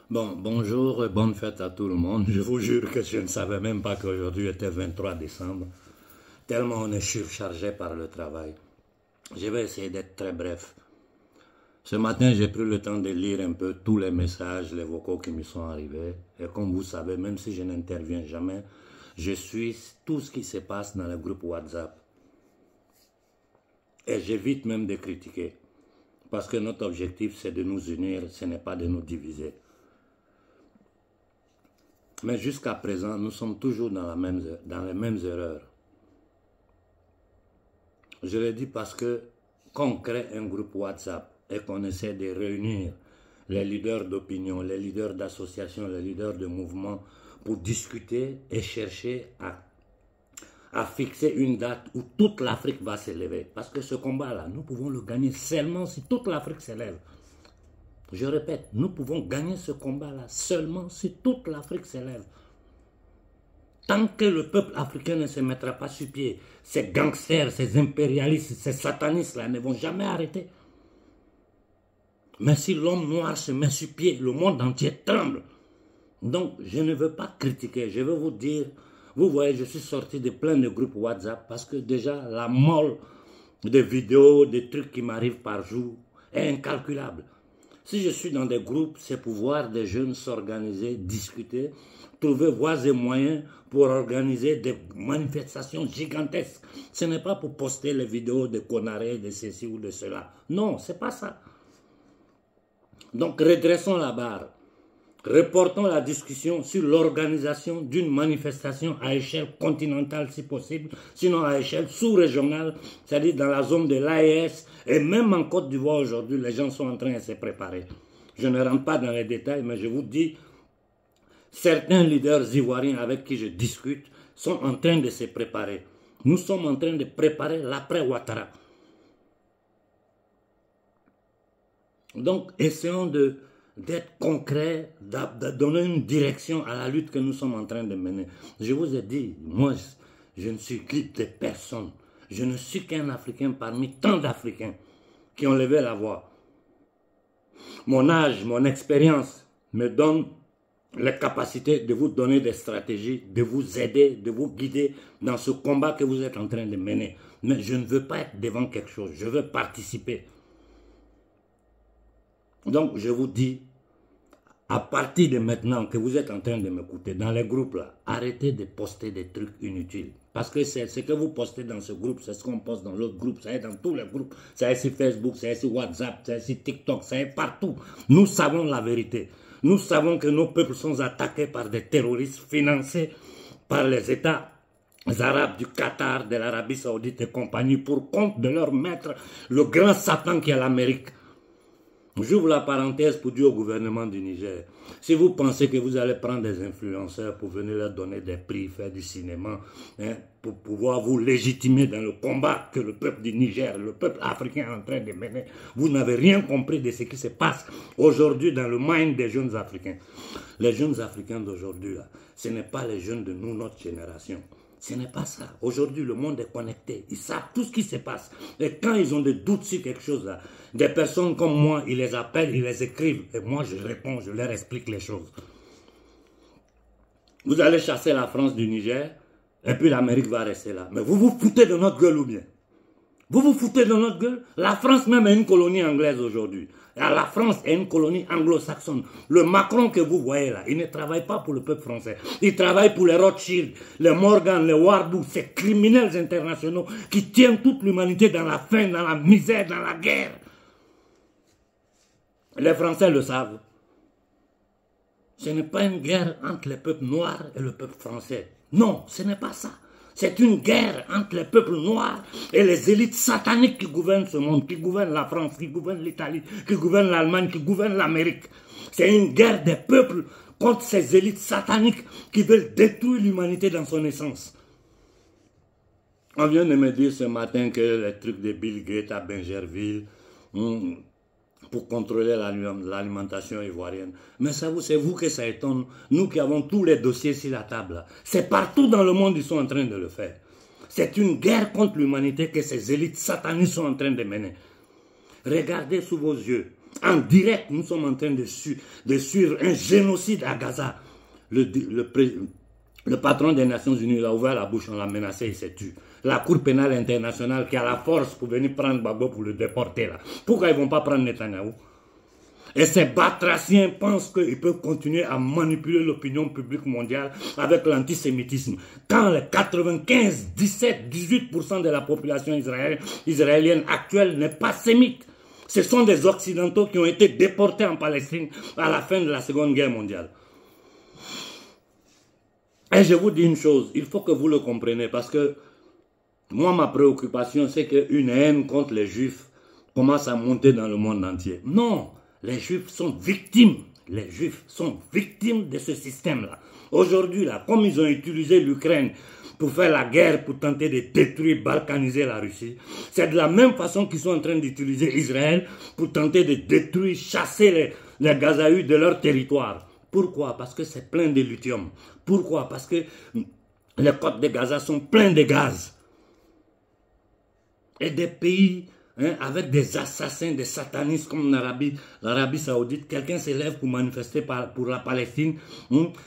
Bon, bonjour et bonne fête à tout le monde. Je vous jure que je ne savais même pas qu'aujourd'hui était 23 décembre, tellement on est surchargé par le travail. Je vais essayer d'être très bref. Ce matin, j'ai pris le temps de lire un peu tous les messages, les vocaux qui me sont arrivés. Et comme vous savez, même si je n'interviens jamais, je suis tout ce qui se passe dans le groupe WhatsApp. Et j'évite même de critiquer. Parce que notre objectif, c'est de nous unir, ce n'est pas de nous diviser. Mais jusqu'à présent, nous sommes toujours dans les mêmes erreurs. Je le dis parce que quand on crée un groupe WhatsApp et qu'on essaie de réunir les leaders d'opinion, les leaders d'associations, les leaders de mouvements pour discuter et chercher à fixer une date où toute l'Afrique va s'élever. Parce que ce combat-là, nous pouvons le gagner seulement si toute l'Afrique s'élève. Je répète, nous pouvons gagner ce combat-là seulement si toute l'Afrique s'élève. Tant que le peuple africain ne se mettra pas sur pied, ces gangsters, ces impérialistes, ces satanistes-là ne vont jamais arrêter. Mais si l'homme noir se met sur pied, le monde entier tremble. Donc, je ne veux pas critiquer, je veux vous dire, vous voyez, je suis sorti de plein de groupes WhatsApp parce que déjà, la molle de vidéos, des trucs qui m'arrivent par jour est incalculable. Si je suis dans des groupes, c'est pour voir des jeunes s'organiser, discuter, trouver voies et moyens pour organiser des manifestations gigantesques. Ce n'est pas pour poster les vidéos de connards, de ceci ou de cela. Non, c'est pas ça. Donc redressons la barre. Reportons la discussion sur l'organisation d'une manifestation à échelle continentale si possible, sinon à échelle sous-régionale, c'est-à-dire dans la zone de l'AES, et même en Côte d'Ivoire aujourd'hui, les gens sont en train de se préparer. Je ne rentre pas dans les détails, mais je vous dis, certains leaders ivoiriens avec qui je discute sont en train de se préparer. Nous sommes en train de préparer l'après-Ouattara. Donc, essayons d'être concret, de donner une direction à la lutte que nous sommes en train de mener. Je vous ai dit, moi, je ne suis guide de personne. Je ne suis qu'un Africain parmi tant d'Africains qui ont levé la voix. Mon âge, mon expérience me donne la capacité de vous donner des stratégies, de vous aider, de vous guider dans ce combat que vous êtes en train de mener. Mais je ne veux pas être devant quelque chose, je veux participer. Donc, je vous dis, à partir de maintenant que vous êtes en train de m'écouter, dans les groupes là, arrêtez de poster des trucs inutiles. Parce que c'est ce que vous postez dans ce groupe, c'est ce qu'on poste dans l'autre groupe, ça est dans tous les groupes. Ça est sur Facebook, ça est sur WhatsApp, ça est sur TikTok, ça est partout. Nous savons la vérité. Nous savons que nos peuples sont attaqués par des terroristes financés par les États arabes du Qatar, de l'Arabie Saoudite et compagnie pour compte de leur maître, le grand Satan qui est l'Amérique. J'ouvre la parenthèse pour dire au gouvernement du Niger, si vous pensez que vous allez prendre des influenceurs pour venir leur donner des prix, faire du cinéma, pour pouvoir vous légitimer dans le combat que le peuple du Niger, le peuple africain est en train de mener, vous n'avez rien compris de ce qui se passe aujourd'hui dans le mind des jeunes Africains. Les jeunes Africains d'aujourd'hui, ce n'est pas les jeunes de nous, notre génération. Ce n'est pas ça. Aujourd'hui, le monde est connecté. Ils savent tout ce qui se passe. Et quand ils ont des doutes sur quelque chose, là, des personnes comme moi, ils les appellent, ils les écrivent. Et moi, je réponds, je leur explique les choses. Vous allez chasser la France du Niger, et puis l'Amérique va rester là. Mais vous vous foutez de notre gueule ou bien? Vous vous foutez de notre gueule? La France même est une colonie anglaise aujourd'hui. La France est une colonie anglo-saxonne. Le Macron que vous voyez là, il ne travaille pas pour le peuple français. Il travaille pour les Rothschild, les Morgan, les Warburg, ces criminels internationaux qui tiennent toute l'humanité dans la faim, dans la misère, dans la guerre. Les Français le savent. Ce n'est pas une guerre entre les peuples noirs et le peuple français. Non, ce n'est pas ça. C'est une guerre entre les peuples noirs et les élites sataniques qui gouvernent ce monde, qui gouvernent la France, qui gouvernent l'Italie, qui gouvernent l'Allemagne, qui gouvernent l'Amérique. C'est une guerre des peuples contre ces élites sataniques qui veulent détruire l'humanité dans son essence. On vient de me dire ce matin que les trucs de Bill Gates à Bingerville, pour contrôler l'alimentation ivoirienne. Mais c'est vous que ça étonne. Nous qui avons tous les dossiers sur la table. C'est partout dans le monde qu'ils sont en train de le faire. C'est une guerre contre l'humanité que ces élites satanistes sont en train de mener. Regardez sous vos yeux. En direct, nous sommes en train de suivre un génocide à Gaza. Le patron des Nations Unies a ouvert la bouche, on l'a menacé, il s'est tué. La Cour pénale internationale qui a la force pour venir prendre Gbagbo pour le déporter là. Pourquoi ils ne vont pas prendre Netanyahou? Et ces batraciens pensent qu'ils peuvent continuer à manipuler l'opinion publique mondiale avec l'antisémitisme. Quand les 95, 17, 18% de la population israélienne actuelle n'est pas sémite. Ce sont des Occidentaux qui ont été déportés en Palestine à la fin de la Seconde Guerre mondiale. Et je vous dis une chose, il faut que vous le compreniez parce que moi, ma préoccupation, c'est qu'une haine contre les Juifs commence à monter dans le monde entier. Non, les Juifs sont victimes. Les Juifs sont victimes de ce système-là. Aujourd'hui, là, comme ils ont utilisé l'Ukraine pour faire la guerre, pour tenter de détruire, balkaniser la Russie, c'est de la même façon qu'ils sont en train d'utiliser Israël pour tenter de détruire, chasser les Gazaouis de leur territoire. Pourquoi? Parce que c'est plein de lithium. Pourquoi? Parce que les côtes de Gaza sont pleines de gaz. Et des pays avec des assassins, des satanistes comme l'Arabie Saoudite, quelqu'un s'élève pour manifester pour la Palestine.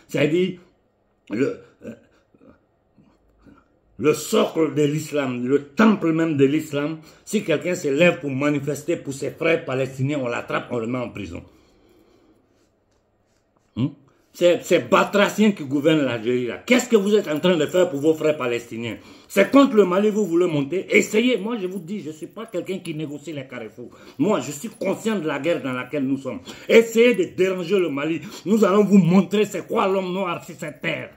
C'est-à-dire le socle de l'islam, le temple même de l'islam. Si quelqu'un s'élève pour manifester pour ses frères palestiniens, on l'attrape, on le met en prison. C'est batraciens qui gouvernent l'Algérie là. Qu'est-ce que vous êtes en train de faire pour vos frères palestiniens? C'est contre le Mali vous voulez monter? Essayez. Moi je vous dis, je ne suis pas quelqu'un qui négocie les carrefours. Moi je suis conscient de la guerre dans laquelle nous sommes. Essayez de déranger le Mali. Nous allons vous montrer c'est quoi l'homme noir sur cette terre.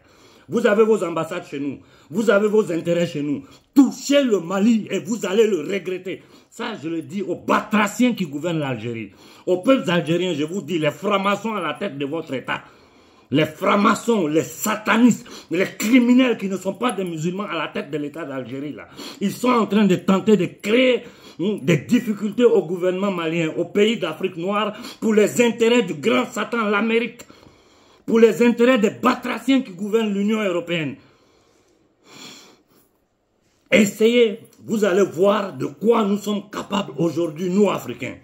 Vous avez vos ambassades chez nous. Vous avez vos intérêts chez nous. Touchez le Mali et vous allez le regretter. Ça, je le dis aux batraciens qui gouvernent l'Algérie. Aux peuples algériens, je vous dis, les francs-maçons à la tête de votre État. Les francs-maçons, les satanistes, les criminels qui ne sont pas des musulmans à la tête de l'État d'Algérie, là. Ils sont en train de tenter de créer des difficultés au gouvernement malien, au pays d'Afrique noire, pour les intérêts du grand Satan, l'Amérique. Pour les intérêts des batraciens qui gouvernent l'Union européenne. Essayez, vous allez voir de quoi nous sommes capables aujourd'hui, nous Africains.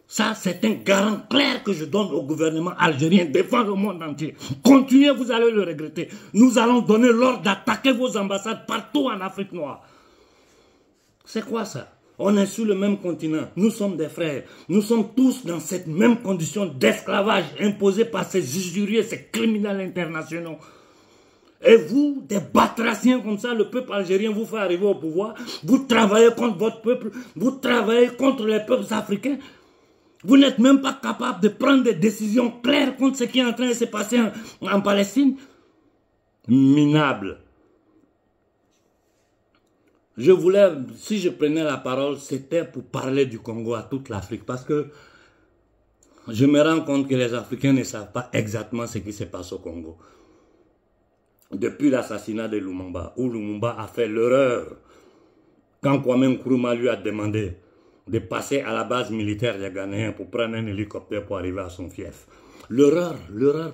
Ça, c'est un garant clair que je donne au gouvernement algérien devant le monde entier. Continuez, vous allez le regretter. Nous allons donner l'ordre d'attaquer vos ambassades partout en Afrique noire. C'est quoi ça? On est sur le même continent. Nous sommes des frères. Nous sommes tous dans cette même condition d'esclavage imposée par ces usuriers, ces criminels internationaux. Et vous, des batraciens comme ça, le peuple algérien vous fait arriver au pouvoir. Vous travaillez contre votre peuple. Vous travaillez contre les peuples africains. Vous n'êtes même pas capable de prendre des décisions claires contre ce qui est en train de se passer en Palestine. Minable. Je voulais, si je prenais la parole, c'était pour parler du Congo à toute l'Afrique. Parce que je me rends compte que les Africains ne savent pas exactement ce qui se passe au Congo. Depuis l'assassinat de Lumumba, où Lumumba a fait l'erreur, quand Kwame Nkrumah lui a demandé de passer à la base militaire des Ghanéens pour prendre un hélicoptère pour arriver à son fief. L'erreur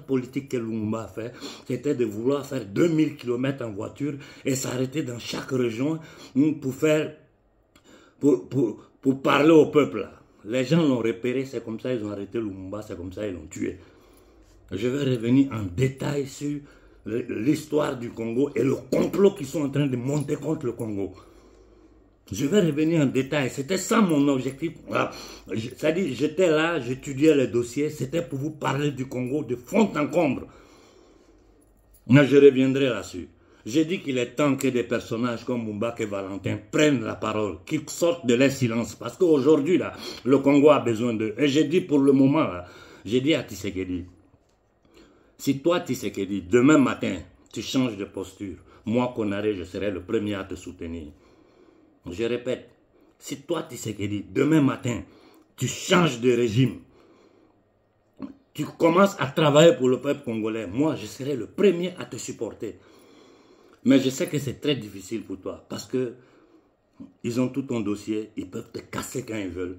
politique que Lumumba a fait, c'était de vouloir faire 2000 km en voiture et s'arrêter dans chaque région pour parler au peuple. Les gens l'ont repéré, c'est comme ça ils ont arrêté Lumumba, c'est comme ça ils l'ont tué. Je vais revenir en détail sur l'histoire du Congo et le complot qu'ils sont en train de monter contre le Congo. Je vais revenir en détail. C'était ça mon objectif. C'est-à-dire, j'étais là, j'étudiais les dossiers. C'était pour vous parler du Congo de fond en comble. Mais je reviendrai là-dessus. J'ai dit qu'il est temps que des personnages comme Moumbak et Valentin prennent la parole, qu'ils sortent de leur silence. Parce qu'aujourd'hui, là, le Congo a besoin d'eux. Et j'ai dit pour le moment, là, j'ai dit à Tshisekedi, si toi, Tshisekedi, demain matin, tu changes de posture, moi, Konaré, je serai le premier à te soutenir. Je répète, si toi, Tshisekedi, demain matin, tu changes de régime, tu commences à travailler pour le peuple congolais, moi, je serai le premier à te supporter. Mais je sais que c'est très difficile pour toi, parce que ils ont tout ton dossier, ils peuvent te casser quand ils veulent.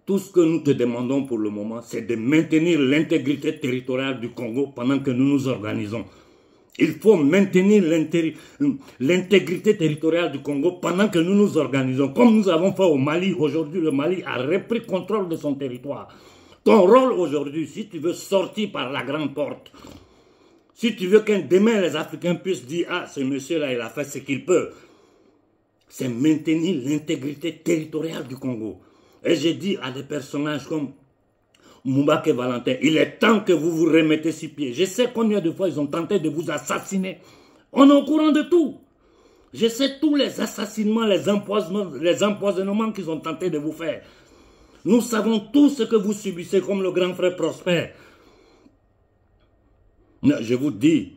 Tout ce que nous te demandons pour le moment, c'est de maintenir l'intégrité territoriale du Congo pendant que nous nous organisons. Il faut maintenir l'intégrité territoriale du Congo pendant que nous nous organisons. Comme nous avons fait au Mali, aujourd'hui le Mali a repris contrôle de son territoire. Ton rôle aujourd'hui, si tu veux sortir par la grande porte, si tu veux qu'un demain les Africains puissent dire « Ah, ce monsieur-là, il a fait ce qu'il peut », c'est maintenir l'intégrité territoriale du Congo. Et j'ai dit à des personnages comme Moubaké Valentin, il est temps que vous vous remettez sur pied. Je sais combien de fois ils ont tenté de vous assassiner. On est au courant de tout. Je sais tous les assassinements, les empoisonnements qu'ils ont tenté de vous faire. Nous savons tout ce que vous subissez comme le grand frère Prosper. Je vous dis,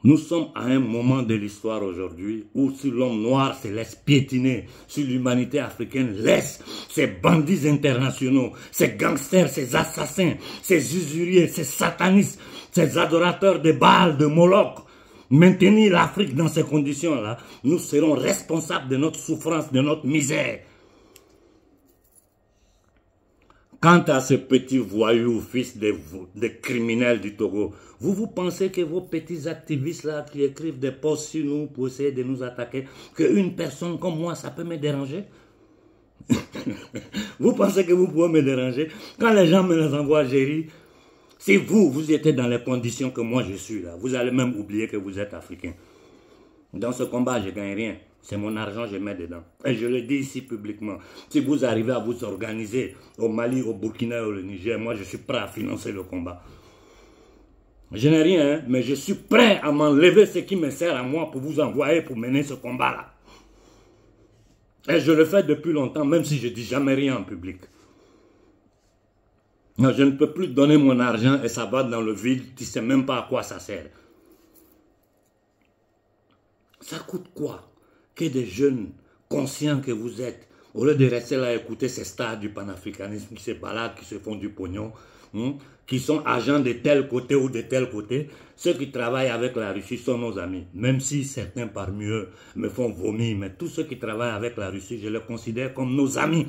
nous sommes à un moment de l'histoire aujourd'hui où si l'homme noir se laisse piétiner, si l'humanité africaine laisse ces bandits internationaux, ces gangsters, ces assassins, ces usuriers, ces satanistes, ces adorateurs de Baal, de Moloch, maintenir l'Afrique dans ces conditions-là, nous serons responsables de notre souffrance, de notre misère. Quant à ce petit voyou, fils de criminels du Togo, vous pensez que vos petits activistes là qui écrivent des posts sur nous pour essayer de nous attaquer, qu'une personne comme moi, ça peut me déranger? Vous pensez que vous pouvez me déranger? Quand les gens me les envoient à Géry, si vous étiez dans les conditions que moi je suis là, vous allez même oublier que vous êtes africain. Dans ce combat, je ne gagne rien. C'est mon argent, je mets dedans. Et je le dis ici publiquement. Si vous arrivez à vous organiser au Mali, au Burkina et au Niger, moi je suis prêt à financer le combat. Je n'ai rien, hein, mais je suis prêt à m'enlever ce qui me sert à moi pour vous envoyer pour mener ce combat-là. Et je le fais depuis longtemps, même si je ne dis jamais rien en public. Non, je ne peux plus donner mon argent et ça va dans le vide, tu ne sais même pas à quoi ça sert. Ça coûte quoi que des jeunes conscients que vous êtes, au lieu de rester là à écouter ces stars du panafricanisme qui se baladent, qui se font du pognon, qui sont agents de tel côté ou de tel côté, ceux qui travaillent avec la Russie sont nos amis. Même si certains parmi eux me font vomir, mais tous ceux qui travaillent avec la Russie, je les considère comme nos amis.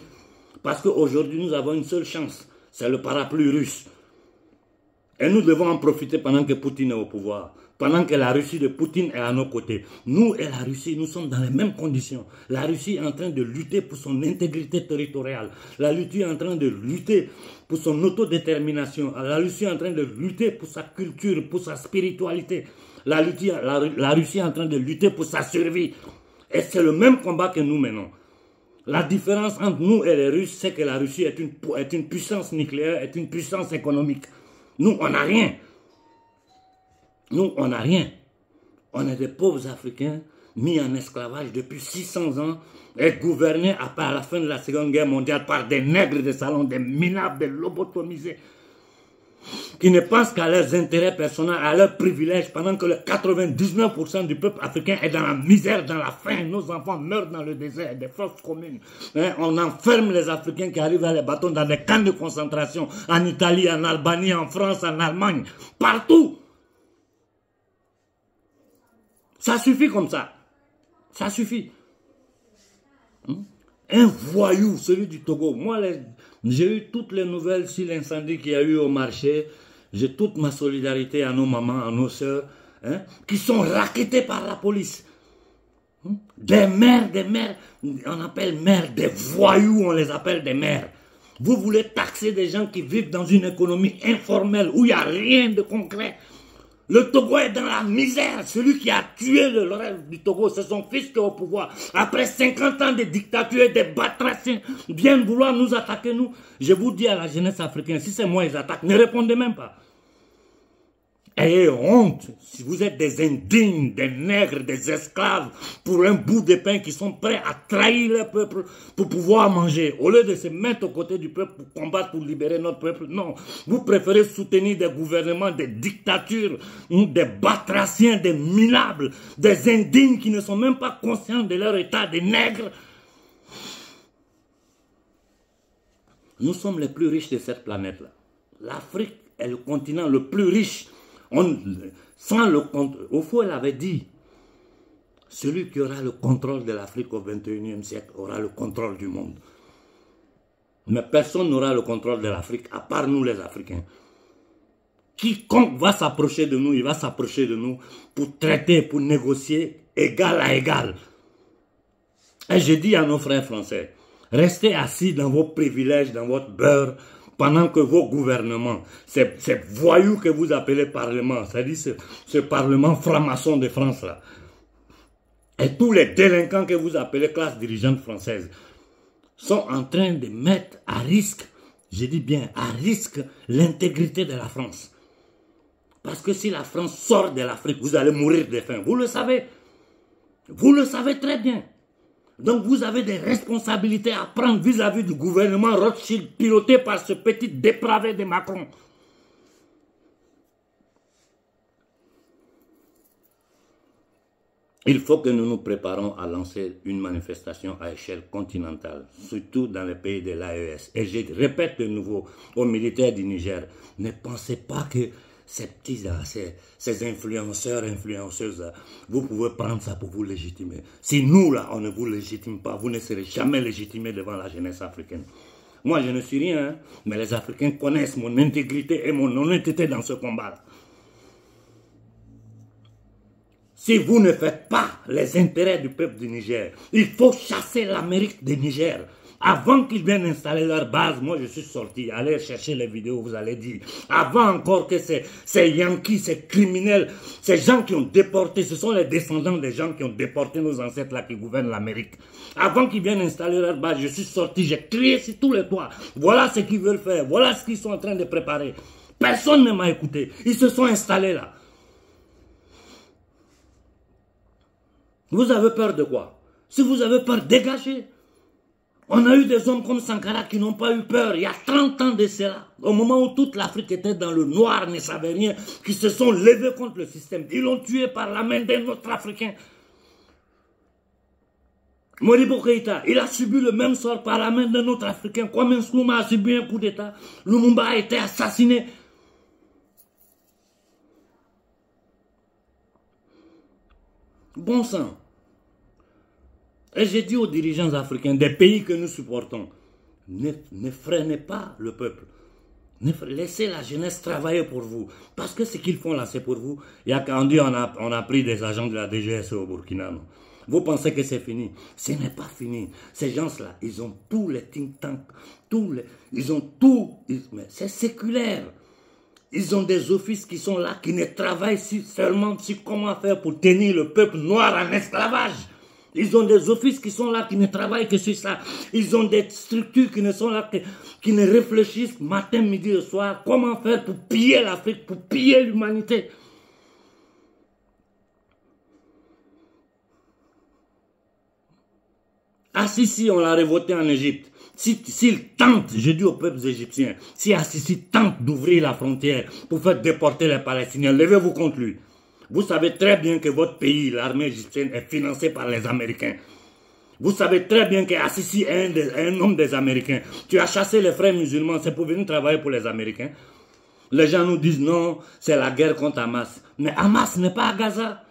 Parce qu'aujourd'hui, nous avons une seule chance, c'est le parapluie russe. Et nous devons en profiter pendant que Poutine est au pouvoir. Pendant que la Russie de Poutine est à nos côtés. Nous et la Russie, nous sommes dans les mêmes conditions. La Russie est en train de lutter pour son intégrité territoriale. La Russie est en train de lutter pour son autodétermination. La Russie est en train de lutter pour sa culture, pour sa spiritualité. La Russie est en train de lutter pour sa survie. Et c'est le même combat que nous menons. La différence entre nous et les Russes, c'est que la Russie est une puissance nucléaire, est une puissance économique. Nous, on n'a rien. Nous, on n'a rien. On est des pauvres Africains mis en esclavage depuis 600 ans et gouvernés à la fin de la Seconde Guerre mondiale par des nègres de salon, des minables, des lobotomisés, qui ne pensent qu'à leurs intérêts personnels, à leurs privilèges, pendant que le 99% du peuple africain est dans la misère, dans la faim. Nos enfants meurent dans le désert, des fosses communes. On enferme les Africains qui arrivent à les bâtons dans des camps de concentration, en Italie, en Albanie, en France, en Allemagne, partout. Ça suffit comme ça. Ça suffit. Un voyou, celui du Togo. Moi, j'ai eu toutes les nouvelles sur l'incendie qu'il y a eu au marché. J'ai toute ma solidarité à nos mamans, à nos soeurs, qui sont raquettées par la police. Des mères, on appelle mères, des voyous, on les appelle des mères. Vous voulez taxer des gens qui vivent dans une économie informelle où il n'y a rien de concret. Le Togo est dans la misère. Celui qui a tué le rêve du Togo, c'est son fils qui est au pouvoir. Après 50 ans de dictature et des batraciens viennent vouloir nous attaquer, nous. Je vous dis à la jeunesse africaine, si c'est moi ils attaquent, ne répondez même pas. Ayez honte. Si vous êtes des indignes, des nègres, des esclaves, pour un bout de pain qui sont prêts à trahir le peuple pour pouvoir manger, au lieu de se mettre aux côtés du peuple pour combattre, pour libérer notre peuple, non. Vous préférez soutenir des gouvernements, des dictatures, des batraciens, des minables, des indignes qui ne sont même pas conscients de leur état, des nègres. Nous sommes les plus riches de cette planète-là. L'Afrique est le continent le plus riche. Au fond, elle avait dit, celui qui aura le contrôle de l'Afrique au XXIe siècle aura le contrôle du monde. Mais personne n'aura le contrôle de l'Afrique, à part nous les Africains. Quiconque va s'approcher de nous, il va s'approcher de nous pour traiter, pour négocier égal à égal. Et je dis à nos frères français, restez assis dans vos privilèges, dans votre beurre, pendant que vos gouvernements, ces voyous que vous appelez Parlement, c'est-à-dire ce Parlement franc-maçon de France là, et tous les délinquants que vous appelez classe dirigeante française, sont en train de mettre à risque, je dis bien à risque, l'intégrité de la France. Parce que si la France sort de l'Afrique, vous allez mourir de faim. Vous le savez. Vous le savez très bien. Donc vous avez des responsabilités à prendre vis-à-vis du gouvernement Rothschild piloté par ce petit dépravé de Macron. Il faut que nous nous préparons à lancer une manifestation à échelle continentale, surtout dans les pays de l'AES. Et je répète de nouveau aux militaires du Niger, ne pensez pas que ces petits-là, ces influenceurs, influenceuses, vous pouvez prendre ça pour vous légitimer. Si nous, là, on ne vous légitime pas, vous ne serez jamais légitimés devant la jeunesse africaine. Moi, je ne suis rien, hein, mais les Africains connaissent mon intégrité et mon honnêteté dans ce combat-là. Si vous ne faites pas les intérêts du peuple du Niger, il faut chasser l'Amérique du Niger. Avant qu'ils viennent installer leur base, moi je suis sorti, allez chercher les vidéos, vous allez dire. Avant encore que ces Yankees, ces criminels, ces gens qui ont déporté, ce sont les descendants des gens qui ont déporté nos ancêtres là qui gouvernent l'Amérique. Avant qu'ils viennent installer leur base, je suis sorti, j'ai crié sur tous les toits. Voilà ce qu'ils veulent faire, voilà ce qu'ils sont en train de préparer. Personne ne m'a écouté, ils se sont installés là. Vous avez peur de quoi? Si vous avez peur, dégagez. On a eu des hommes comme Sankara qui n'ont pas eu peur, il y a 30 ans de cela. Au moment où toute l'Afrique était dans le noir, ne savait rien, qui se sont levés contre le système. Ils l'ont tué par la main d'un autre Africain. Modibo Keïta, il a subi le même sort par la main d'un autre Africain. Kwame Nkrumah a subi un coup d'État. Lumumba a été assassiné. Bon sang. Et j'ai dit aux dirigeants africains des pays que nous supportons, ne freinez pas le peuple. Laissez la jeunesse travailler pour vous. Parce que ce qu'ils font là, c'est pour vous. Il y a quand on a pris des agents de la DGSE au Burkina. Non? Vous pensez que c'est fini? Ce n'est pas fini. Ces gens-là, ils ont tous les think tanks, ils ont tout. Mais c'est séculaire. Ils ont des offices qui sont là, qui ne travaillent seulement sur comment faire pour tenir le peuple noir en esclavage. Ils ont des offices qui sont là, qui ne travaillent que sur ça. Ils ont des structures qui ne sont là, qui ne réfléchissent matin, midi et soir. Comment faire pour piller l'Afrique, pour piller l'humanité. Assisi, on l'a révolté en Égypte. S'il tente, je dis aux peuples égyptiens, si Assisi tente d'ouvrir la frontière pour faire déporter les Palestiniens, levez-vous contre lui. Vous savez très bien que votre pays, l'armée égyptienne, est financée par les Américains. Vous savez très bien que Assisi est un homme des Américains. Tu as chassé les frères musulmans, c'est pour venir travailler pour les Américains. Les gens nous disent non, c'est la guerre contre Hamas. Mais Hamas n'est pas à Gaza.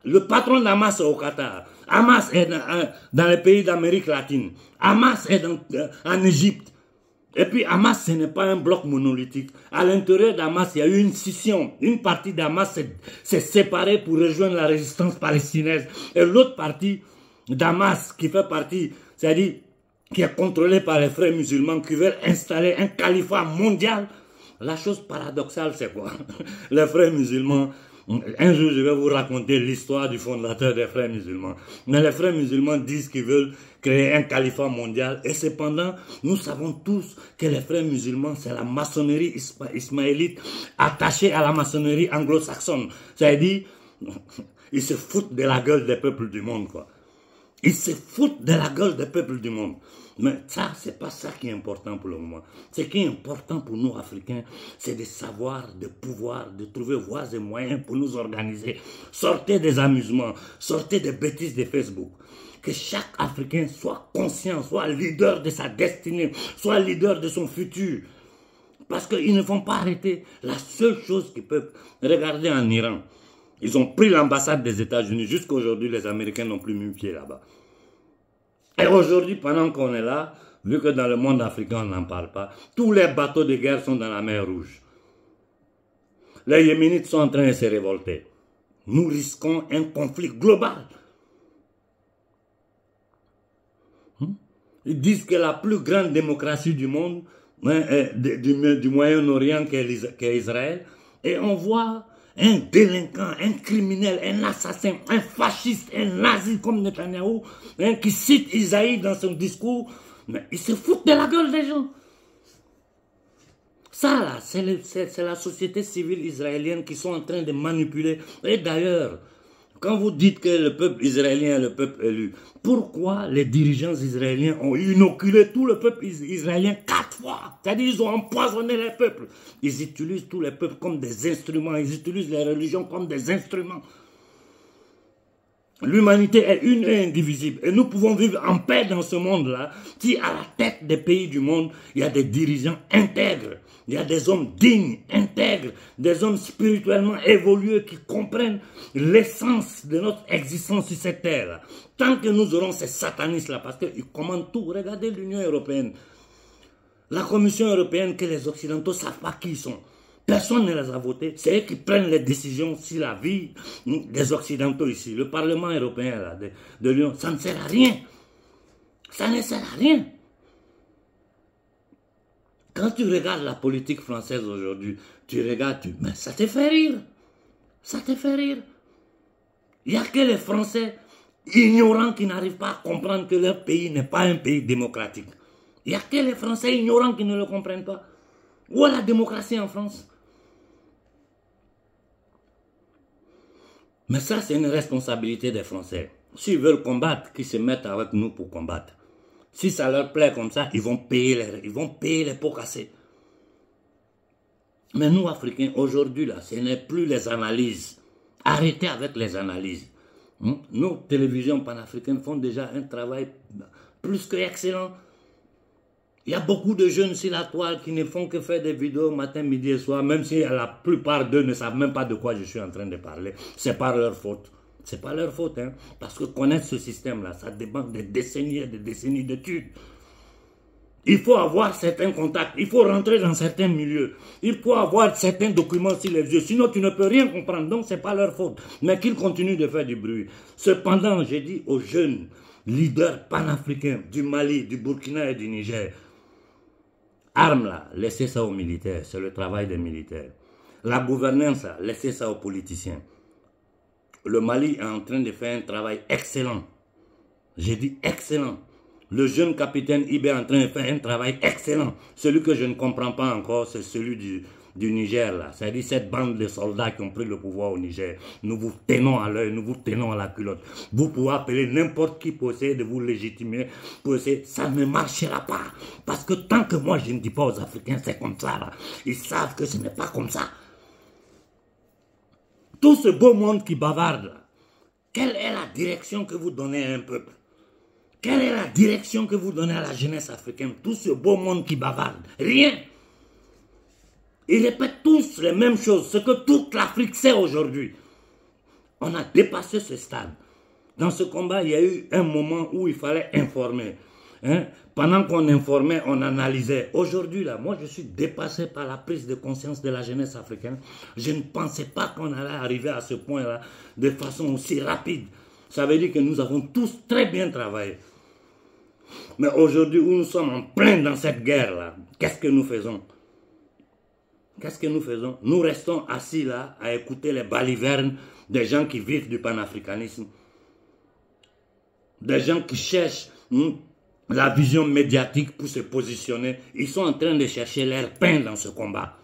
Le patron d'Hamas est au Qatar. Hamas est dans les pays d'Amérique latine. Hamas est en Égypte. Et puis Hamas, ce n'est pas un bloc monolithique. À l'intérieur d'Hamas, il y a eu une scission. Une partie d'Hamas s'est séparée pour rejoindre la résistance palestinaise. Et l'autre partie d'Hamas, qui fait partie, c'est-à-dire qui est contrôlée par les frères musulmans, qui veulent installer un califat mondial. La chose paradoxale, c'est quoi? Les frères musulmans, un jour je vais vous raconter l'histoire du fondateur des frères musulmans. Mais les frères musulmans disent qu'ils veulent créer un califat mondial. Et cependant, nous savons tous que les frères musulmans, c'est la maçonnerie ismaélite attachée à la maçonnerie anglo-saxonne. C'est-à-dire, ils se foutent de la gueule des peuples du monde, quoi. Ils se foutent de la gueule des peuples du monde. Mais ça, c'est pas ça qui est important pour le moment. Ce qui est important pour nous, Africains, c'est de savoir, de pouvoir, de trouver voies et moyens pour nous organiser. Sortez des amusements, sortez des bêtises de Facebook. Que chaque Africain soit conscient, soit leader de sa destinée, soit leader de son futur. Parce qu'ils ne vont pas arrêter. La seule chose qu'ils peuvent regarder en Iran, ils ont pris l'ambassade des États-Unis. Jusqu'à aujourd'hui, les Américains n'ont plus mis pied là-bas. Et aujourd'hui, pendant qu'on est là, vu que dans le monde africain, on n'en parle pas, tous les bateaux de guerre sont dans la mer Rouge. Les Yéménites sont en train de se révolter. Nous risquons un conflit global. Ils disent que la plus grande démocratie du monde, du Moyen-Orient qu'est Israël, et on voit un délinquant, un criminel, un assassin, un fasciste, un nazi comme Netanyahou, qui cite Isaïe dans son discours, mais il se fout de la gueule des gens. Ça, là, c'est la société civile israélienne qui sont en train de manipuler. Et d'ailleurs, quand vous dites que le peuple israélien est le peuple élu, pourquoi les dirigeants israéliens ont inoculé tout le peuple israélien 4 fois? C'est-à-dire qu'ils ont empoisonné les peuples. Ils utilisent tous les peuples comme des instruments. Ils utilisent les religions comme des instruments. L'humanité est une et indivisible. Et nous pouvons vivre en paix dans ce monde-là si à la tête des pays du monde, il y a des dirigeants intègres. Il y a des hommes dignes, intègres, des hommes spirituellement évolués qui comprennent l'essence de notre existence sur cette terre-là. Tant que nous aurons ces satanistes-là, parce qu'ils commandent tout. Regardez l'Union européenne. La Commission européenne, que les Occidentaux ne savent pas qui ils sont. Personne ne les a votés. C'est eux qui prennent les décisions sur la vie des Occidentaux ici. Le Parlement européen là, de l'Union, ça ne sert à rien. Ça ne sert à rien. Quand tu regardes la politique française aujourd'hui, tu regardes, mais ça te fait rire. Ça te fait rire. Il n'y a que les Français ignorants qui n'arrivent pas à comprendre que leur pays n'est pas un pays démocratique. Il n'y a que les Français ignorants qui ne le comprennent pas. Où est la démocratie en France? Mais ça, c'est une responsabilité des Français. S'ils veulent combattre, qu'ils se mettent avec nous pour combattre. Si ça leur plaît comme ça, ils vont payer les pots cassés. Mais nous, Africains, aujourd'hui, là, ce n'est plus les analyses. Arrêtez avec les analyses. Nos télévisions panafricaines font déjà un travail plus que excellent. Il y a beaucoup de jeunes sur la toile qui ne font que faire des vidéos matin, midi et soir, même si la plupart d'eux ne savent même pas de quoi je suis en train de parler. C'est pas leur faute. C'est pas leur faute, hein, parce que connaître ce système-là, ça demande des décennies et des décennies d'études. Il faut avoir certains contacts, il faut rentrer dans certains milieux, il faut avoir certains documents sur les yeux, sinon tu ne peux rien comprendre, donc c'est pas leur faute. Mais qu'ils continuent de faire du bruit. Cependant, j'ai dit aux jeunes leaders panafricains du Mali, du Burkina et du Niger, armes là, laissez ça aux militaires, c'est le travail des militaires. La gouvernance là, laissez ça aux politiciens. Le Mali est en train de faire un travail excellent. J'ai dit excellent. Le jeune capitaine Ibé est en train de faire un travail excellent. Celui que je ne comprends pas encore, c'est celui du Niger, là. C'est-à-dire cette bande de soldats qui ont pris le pouvoir au Niger. Nous vous tenons à l'œil, nous vous tenons à la culotte. Vous pouvez appeler n'importe qui pour essayer de vous légitimer. Pour essayer, ça ne marchera pas. Parce que tant que moi, je ne dis pas aux Africains, c'est comme ça, là. Ils savent que ce n'est pas comme ça. Tout ce beau monde qui bavarde, là, quelle est la direction que vous donnez à un peuple? Quelle est la direction que vous donnez à la jeunesse africaine? Tout ce beau monde qui bavarde, rien. Ils répètent tous les mêmes choses, ce que toute l'Afrique sait aujourd'hui. On a dépassé ce stade. Dans ce combat, il y a eu un moment où il fallait informer. Pendant qu'on informait, on analysait. Aujourd'hui, là, moi, je suis dépassé par la prise de conscience de la jeunesse africaine. Je ne pensais pas qu'on allait arriver à ce point-là de façon aussi rapide. Ça veut dire que nous avons tous très bien travaillé. Mais aujourd'hui, où nous sommes en plein dans cette guerre-là, qu'est-ce que nous faisons? Qu'est-ce que nous faisons? Nous restons assis là à écouter les balivernes des gens qui vivent du panafricanisme. Des gens qui cherchent la vision médiatique pour se positionner. Ils sont en train de chercher leur pain dans ce combat.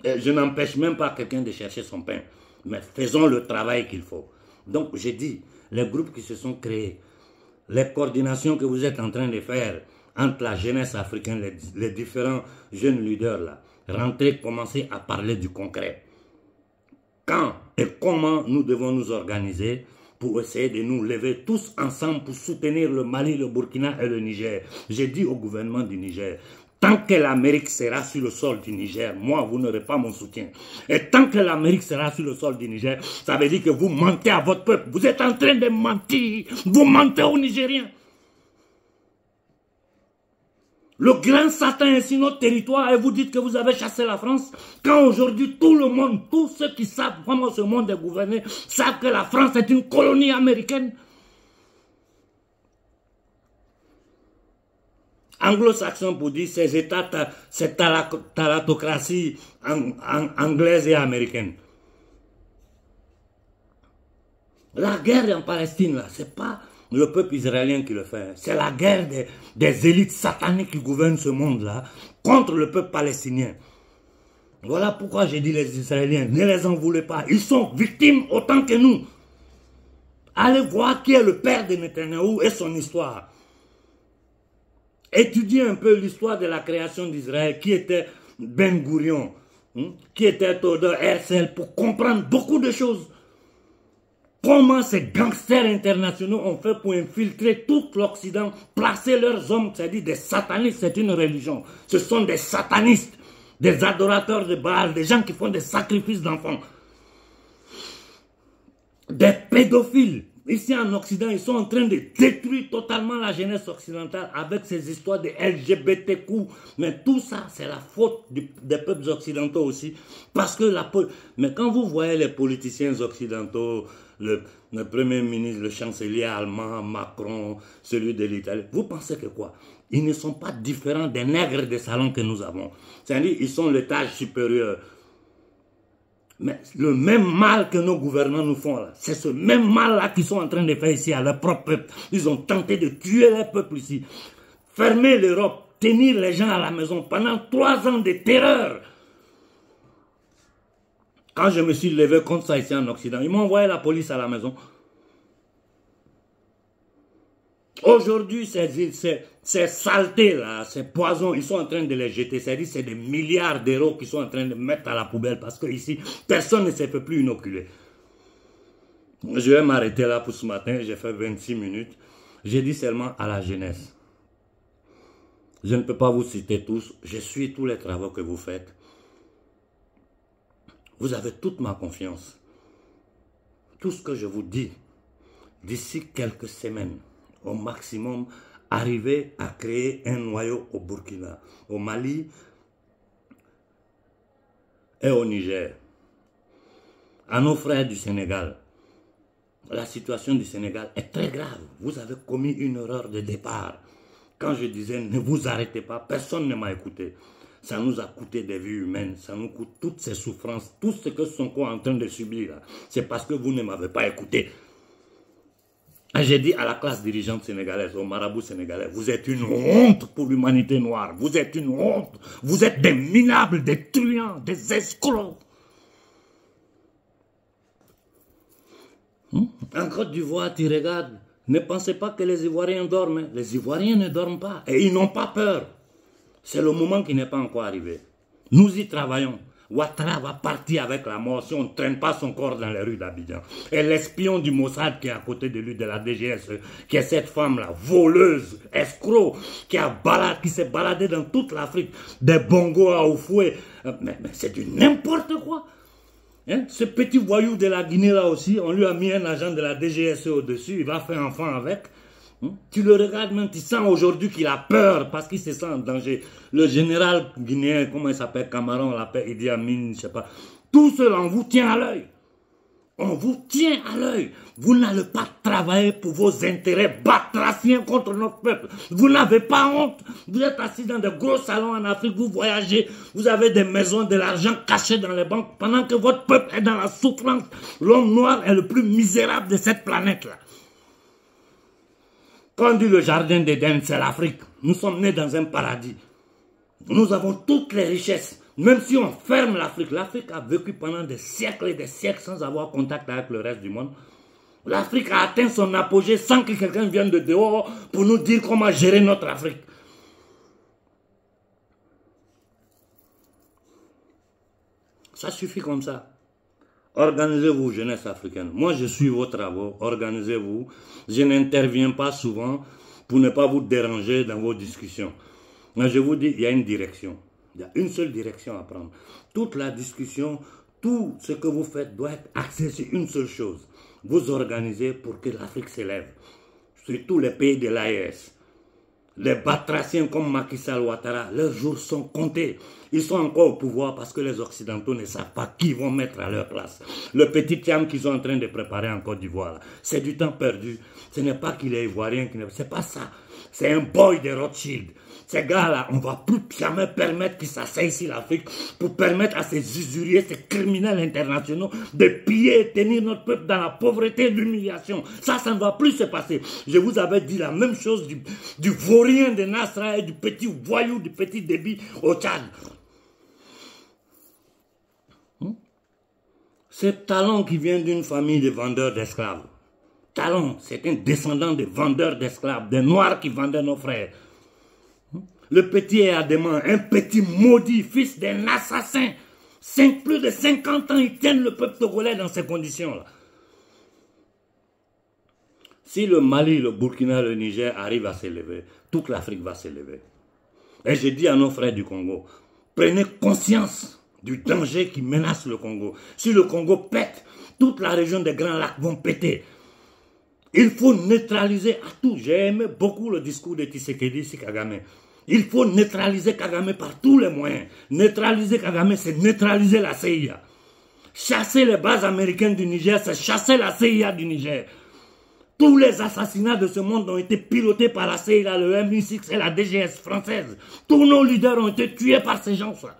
Et je n'empêche même pas quelqu'un de chercher son pain. Mais faisons le travail qu'il faut. Donc, j'ai dit, les groupes qui se sont créés, les coordinations que vous êtes en train de faire entre la jeunesse africaine, les différents jeunes leaders là, rentrez, commencez à parler du concret. Quand et comment nous devons nous organiser pour essayer de nous lever tous ensemble pour soutenir le Mali, le Burkina et le Niger. J'ai dit au gouvernement du Niger, tant que l'Amérique sera sur le sol du Niger, moi, vous n'aurez pas mon soutien. Et tant que l'Amérique sera sur le sol du Niger, ça veut dire que vous mentez à votre peuple. Vous êtes en train de mentir. Vous mentez aux Nigériens. Le grand Satan est sur notre territoire et vous dites que vous avez chassé la France. Quand aujourd'hui tout le monde, tous ceux qui savent comment ce monde est gouverné, savent que la France est une colonie américaine. anglo-saxon pour dire ces États, cette talatocratie anglaise et américaine. La guerre en Palestine, là, c'est pas le peuple israélien qui le fait. C'est la guerre des élites sataniques qui gouvernent ce monde-là contre le peuple palestinien. Voilà pourquoi j'ai dit les Israéliens, ne les en voulez pas. Ils sont victimes autant que nous. Allez voir qui est le père de Netanyahou et son histoire. Étudiez un peu l'histoire de la création d'Israël, qui était Ben Gurion, qui était Theodore Herzl, pour comprendre beaucoup de choses. Comment ces gangsters internationaux ont fait pour infiltrer tout l'Occident, placer leurs hommes, c'est-à-dire des satanistes, c'est une religion. Ce sont des satanistes, des adorateurs de Baal, des gens qui font des sacrifices d'enfants. Des pédophiles. Ici en Occident, ils sont en train de détruire totalement la jeunesse occidentale avec ces histoires de LGBTQ. Mais tout ça, c'est la faute des peuples occidentaux aussi. Parce que Mais quand vous voyez les politiciens occidentaux, le premier ministre, le chancelier allemand, Macron, celui de l'Italie, vous pensez que quoi? Ils ne sont pas différents des nègres de salon que nous avons. C'est-à-dire, ils sont l'étage supérieur. Mais le même mal que nos gouvernants nous font là, c'est ce même mal-là qu'ils sont en train de faire ici à leur propre peuple. Ils ont tenté de tuer leur peuple ici. Fermer l'Europe, tenir les gens à la maison pendant 3 ans de terreur. Quand je me suis levé contre ça ici en Occident, ils m'ont envoyé la police à la maison. Aujourd'hui, ces saletés là, ces poisons, ils sont en train de les jeter. C'est-à-dire c'est des milliards d'euros qu'ils sont en train de mettre à la poubelle parce que ici, personne ne s'est fait plus inoculer. Je vais m'arrêter là pour ce matin. J'ai fait 26 minutes. J'ai dit seulement à la jeunesse. Je ne peux pas vous citer tous. Je suis tous les travaux que vous faites. Vous avez toute ma confiance. Tout ce que je vous dis, d'ici quelques semaines, au maximum, arriver à créer un noyau au Burkina, au Mali et au Niger. À nos frères du Sénégal, la situation du Sénégal est très grave. Vous avez commis une erreur de départ. Quand je disais ne vous arrêtez pas, personne ne m'a écouté. Ça nous a coûté des vies humaines, ça nous coûte toutes ces souffrances, tout ce que Sonko est en train de subir là. C'est parce que vous ne m'avez pas écouté. J'ai dit à la classe dirigeante sénégalaise, au marabout sénégalais, vous êtes une honte pour l'humanité noire, vous êtes une honte, vous êtes des minables, des truands, des escrocs. En Côte d'Ivoire, tu regardes, ne pensez pas que les Ivoiriens dorment, les Ivoiriens ne dorment pas et ils n'ont pas peur. C'est le moment qui n'est pas encore arrivé. Nous y travaillons. Ouattara va partir avec la mort si on ne traîne pas son corps dans les rues d'Abidjan. Et l'espion du Mossad qui est à côté de lui, de la DGSE, qui est cette femme-là, voleuse, escroc, qui s'est baladée dans toute l'Afrique, des bongos à Oufoué. Mais c'est du n'importe quoi. Hein? Ce petit voyou de la Guinée là aussi, on lui a mis un agent de la DGSE au-dessus, il va faire enfant avec. Tu le regardes même, tu sens aujourd'hui qu'il a peur parce qu'il se sent en danger. Le général guinéen, comment il s'appelle, Camara, on l'appelle Idi Amin, je sais pas. Tout cela, on vous tient à l'œil. On vous tient à l'œil. Vous n'allez pas travailler pour vos intérêts batraciens contre notre peuple. Vous n'avez pas honte. Vous êtes assis dans de gros salons en Afrique, vous voyagez, vous avez des maisons, de l'argent caché dans les banques, pendant que votre peuple est dans la souffrance. L'homme noir est le plus misérable de cette planète-là. Quand on dit le jardin d'Éden, c'est l'Afrique. Nous sommes nés dans un paradis. Nous avons toutes les richesses. Même si on ferme l'Afrique, l'Afrique a vécu pendant des siècles et des siècles sans avoir contact avec le reste du monde. L'Afrique a atteint son apogée sans que quelqu'un vienne de dehors pour nous dire comment gérer notre Afrique. Ça suffit comme ça. Organisez-vous, jeunesse africaine. Moi, je suis vos travaux. Organisez-vous. Je n'interviens pas souvent pour ne pas vous déranger dans vos discussions. Mais je vous dis, il y a une direction. Il y a une seule direction à prendre. Toute la discussion, tout ce que vous faites doit être axé sur une seule chose. Vous organisez pour que l'Afrique s'élève. Sur tous les pays de l'AES. Les batraciens comme Macky Sall, Ouattara, leurs jours sont comptés. Ils sont encore au pouvoir parce que les Occidentaux ne savent pas qui vont mettre à leur place. Le petit Thiam qu'ils sont en train de préparer en Côte d'Ivoire, c'est du temps perdu. Ce n'est pas qu'il est ivoirien, c'est pas ça. C'est un boy de Rothschild. Ces gars-là, on ne va plus jamais permettre qu'ils s'asseyent ici l'Afrique pour permettre à ces usuriers, ces criminels internationaux de piller et tenir notre peuple dans la pauvreté et l'humiliation. Ça ne va plus se passer. Je vous avais dit la même chose du vaurien de Nasra et du petit voyou, du petit débit au Tchad. C'est Talon qui vient d'une famille de vendeurs d'esclaves. Talon, c'est un descendant de vendeurs d'esclaves, des Noirs qui vendaient nos frères. Le petit est adamant, un petit maudit, fils d'un assassin. Plus de 50 ans, ils tiennent le peuple togolais dans ces conditions-là. Si le Mali, le Burkina, le Niger arrivent à s'élever, toute l'Afrique va s'élever. Et je dis à nos frères du Congo, prenez conscience du danger qui menace le Congo. Si le Congo pète, toute la région des Grands Lacs vont péter. Il faut neutraliser à tout. J'ai aimé beaucoup le discours de Tshisekedi Kagame. Il faut neutraliser Kagame par tous les moyens. Neutraliser Kagame, c'est neutraliser la CIA. Chasser les bases américaines du Niger, c'est chasser la CIA du Niger. Tous les assassinats de ce monde ont été pilotés par la CIA, le MI6 et la DGS française. Tous nos leaders ont été tués par ces gens-là.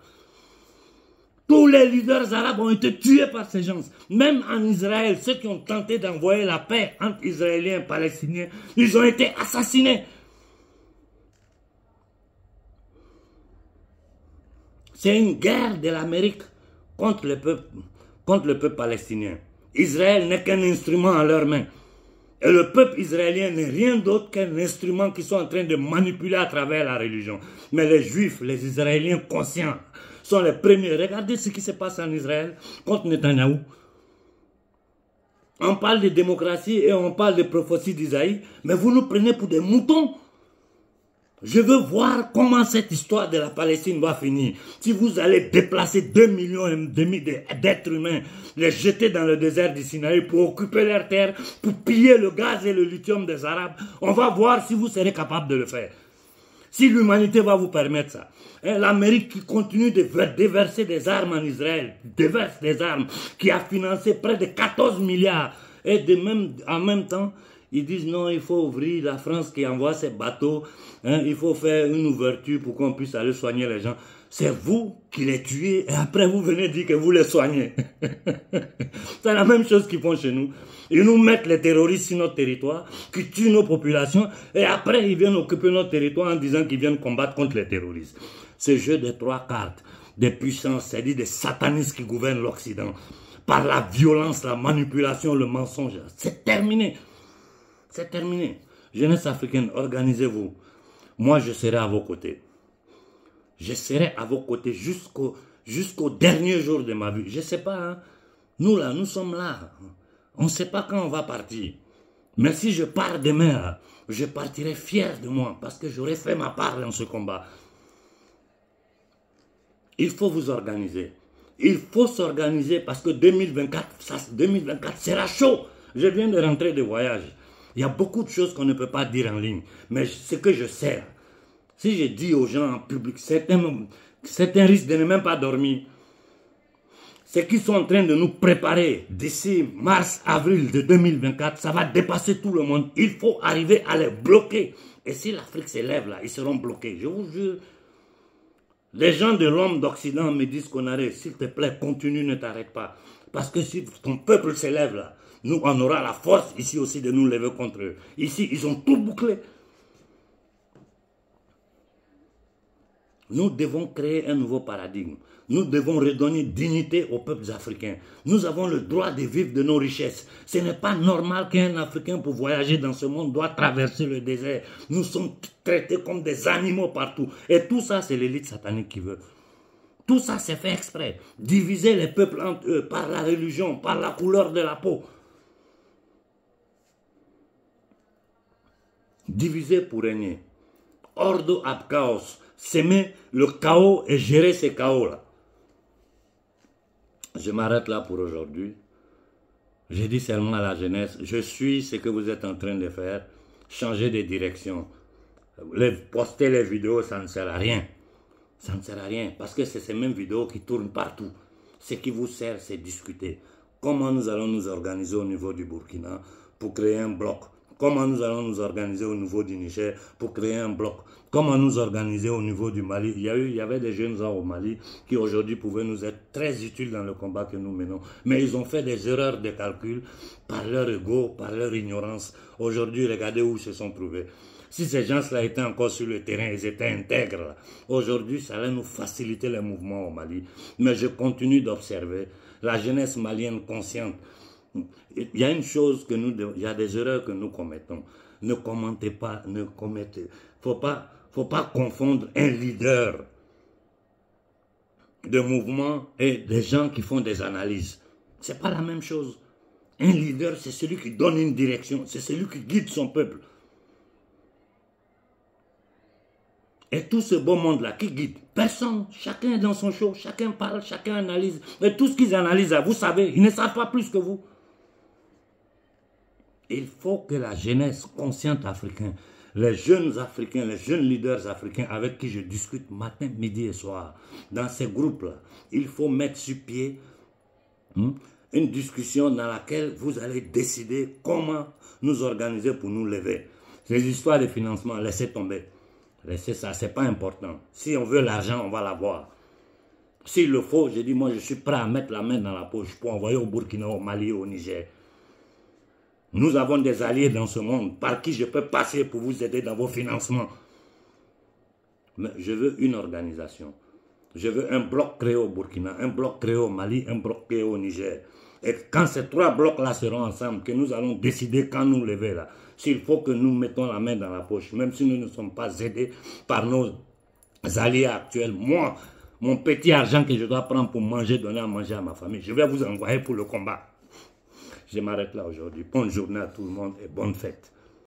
Tous les leaders arabes ont été tués par ces gens. Même en Israël, ceux qui ont tenté d'envoyer la paix entre Israéliens et Palestiniens, ils ont été assassinés. C'est une guerre de l'Amérique contre le peuple palestinien. Israël n'est qu'un instrument à leurs mains. Et le peuple israélien n'est rien d'autre qu'un instrument qu'ils sont en train de manipuler à travers la religion. Mais les Juifs, les Israéliens conscients, sont les premiers. Regardez ce qui se passe en Israël contre Netanyahou. On parle de démocratie et on parle de prophétie d'Isaïe, mais vous nous prenez pour des moutons. Je veux voir comment cette histoire de la Palestine va finir. Si vous allez déplacer 2,5 millions d'êtres humains, les jeter dans le désert du Sinaï pour occuper leurs terres, pour piller le gaz et le lithium des Arabes, on va voir si vous serez capable de le faire. Si l'humanité va vous permettre ça. L'Amérique qui continue de déverser des armes en Israël, déverse des armes, qui a financé près de 14 milliards. Et en même temps, ils disent non, il faut ouvrir, la France qui envoie ses bateaux, il faut faire une ouverture pour qu'on puisse aller soigner les gens. C'est vous qui les tuez et après vous venez dire que vous les soignez. C'est la même chose qu'ils font chez nous. Ils nous mettent les terroristes sur notre territoire, qui tuent nos populations et après ils viennent occuper notre territoire en disant qu'ils viennent combattre contre les terroristes. Ce jeu des 3 cartes, des puissances, c'est-à-dire des satanistes qui gouvernent l'Occident, par la violence, la manipulation, le mensonge, c'est terminé. C'est terminé. Jeunesse africaine, organisez-vous. Moi, je serai à vos côtés. Je serai à vos côtés jusqu'au dernier jour de ma vie. Je ne sais pas, hein. Nous là, nous sommes là. On ne sait pas quand on va partir. Mais si je pars demain, je partirai fier de moi parce que j'aurai fait ma part dans ce combat. Il faut vous organiser. Il faut s'organiser parce que 2024 sera chaud. Je viens de rentrer de voyage. Il y a beaucoup de choses qu'on ne peut pas dire en ligne. Mais ce que je sais, si je dis aux gens en public, certains risquent de ne même pas dormir. Ce qu'ils sont en train de nous préparer d'ici mars, avril de 2024, ça va dépasser tout le monde. Il faut arriver à les bloquer. Et si l'Afrique s'élève là, ils seront bloqués. Je vous jure. Les gens de l'homme d'Occident me disent qu'on arrête. S'il te plaît, continue, ne t'arrête pas. Parce que si ton peuple s'élève là, nous, on aura la force ici aussi de nous lever contre eux. Ici, ils ont tout bouclé. Nous devons créer un nouveau paradigme. Nous devons redonner dignité aux peuples africains. Nous avons le droit de vivre de nos richesses. Ce n'est pas normal qu'un Africain, pour voyager dans ce monde, doit traverser le désert. Nous sommes traités comme des animaux partout. Et tout ça, c'est l'élite satanique qui veut. Tout ça, c'est fait exprès. Diviser les peuples entre eux par la religion, par la couleur de la peau. Diviser pour régner. Ordo ab chaos. S'aimer le chaos et gérer ces chaos-là. Je m'arrête là pour aujourd'hui. J'ai dit seulement à la jeunesse, je suis ce que vous êtes en train de faire. Changer de direction. Poster les vidéos, ça ne sert à rien. Ça ne sert à rien parce que c'est ces mêmes vidéos qui tournent partout. Ce qui vous sert, c'est discuter. Comment nous allons nous organiser au niveau du Burkina pour créer un bloc Comment nous allons nous organiser au niveau du Niger pour créer un bloc? Comment nous organiser au niveau du Mali? Il y avait des jeunes gens au Mali qui aujourd'hui pouvaient nous être très utiles dans le combat que nous menons. Mais ils ont fait des erreurs de calcul par leur ego, par leur ignorance. Aujourd'hui, regardez où ils se sont trouvés. Si ces gens-là étaient encore sur le terrain, ils étaient intègres. Aujourd'hui, ça allait nous faciliter les mouvements au Mali. Mais je continue d'observer la jeunesse malienne consciente. Il y a une chose que il y a des erreurs que nous commettons. Ne commentez pas, ne commettez. Faut pas confondre un leader de mouvement et des gens qui font des analyses. C'est pas la même chose. Un leader, c'est celui qui donne une direction, c'est celui qui guide son peuple. Et tout ce beau monde-là, qui guide? Personne. Chacun est dans son show, chacun parle, chacun analyse. Et tout ce qu'ils analysent, vous savez, ils ne savent pas plus que vous. Il faut que la jeunesse consciente africaine, les jeunes africains, les jeunes leaders africains avec qui je discute matin, midi et soir, dans ces groupes-là, il faut mettre sur pied une discussion dans laquelle vous allez décider comment nous organiser pour nous lever. Ces histoires de financement, laissez tomber. Laissez ça, c'est pas important. Si on veut l'argent, on va l'avoir. S'il le faut, je dis, moi je suis prêt à mettre la main dans la poche pour envoyer au Burkina, au Mali, au Niger. Nous avons des alliés dans ce monde par qui je peux passer pour vous aider dans vos financements. Mais je veux une organisation. Je veux un bloc créé au Burkina, un bloc créé au Mali, un bloc créé au Niger. Et quand ces trois blocs-là seront ensemble, que nous allons décider quand nous lever là, s'il faut que nous mettons la main dans la poche, même si nous ne sommes pas aidés par nos alliés actuels, moi, mon petit argent que je dois prendre pour manger, donner à manger à ma famille, je vais vous envoyer pour le combat. Je m'arrête là aujourd'hui. Bonne journée à tout le monde et bonne fête.